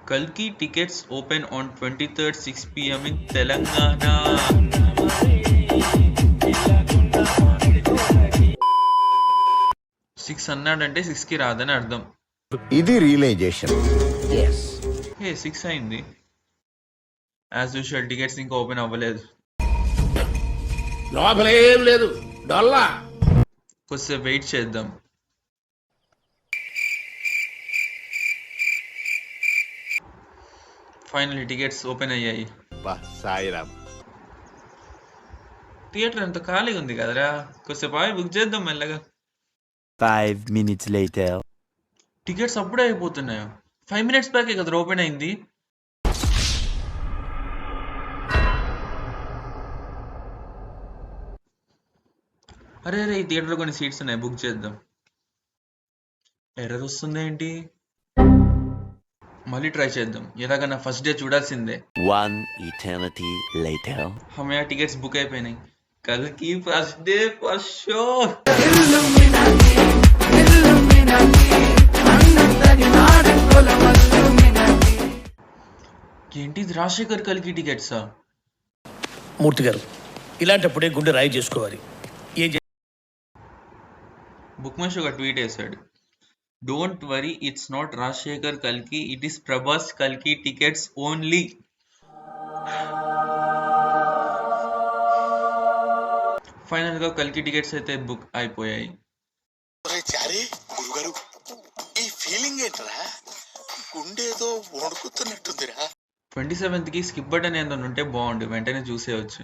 Kalki tickets open on 23rd 6 p.m. in Telangana. 6 అన్నాడంటే 6కి రాదని అర్థం. ఇది రియలైజేషన్. హే 6 అయింది. యాజ్ యూజువల్ టికెట్స్ ఇంకా ఓపెన్ అవ్వలేదు. లోపల ఏం లేదు, డొల్లా. కొద్దిసేపు వెయిట్ చేద్దాం. ఫైనల్లీ టికెట్స్ ఓపెన్ అయ్యాయి. సాయిరామ్. థియేటర్ ఎంత ఖాళీగా ఉంది కదరా, కొద్దిసేపు ఆగి బుక్ చేద్దాం మెల్లగా. 5 minutes later. టికెట్స్ అప్పుడే అయిపోతున్నాయా? 5 minutes బ్యాకే కదా ఓపెన్ అయింది. అరే ఈ థియేటర్లో కొన్ని సీట్స్ ఉన్నాయి, బుక్ చేద్దాం. ఎర్రర్ వస్తుంది ఏంటి? మళ్ళీ ట్రై చేద్దాం. ఎలాగన్నా ఫస్ట్ డే చూడాల్సిందే. 1 eternity later. హమయా టికెట్స్ బుక్ అయిపోయినాయి. కల్కి ఫస్ట్ డే ఫస్ట్ షో. ఏంటి రాజశేఖర్ కల్కి టికెట్సా? మూర్తి గారు, ఇలాంటప్పుడే గుండె రాయి చేసుకోవాలి. బుక్ మై షోగా ట్వీట్ వేశాడు. Don't worry, it's not Rajasekhar కల్కి, ఇట్ ఈస్ ప్రభాస్ కల్కి టికెట్స్ ఓన్లీ. ఫైనల్ గా కల్కి టికెట్స్ అయితే బుక్ అయిపోయాయి. గురుగారు, ఈ ఫీలింగ్ ఏంట్రా? గుండేదో వణుకుతున్నట్టుందిరా. 27th కి స్కిప్ బటన్ ఏదైనా ఉంటే బాగుండు, వెంటనే చూసేయచ్చు.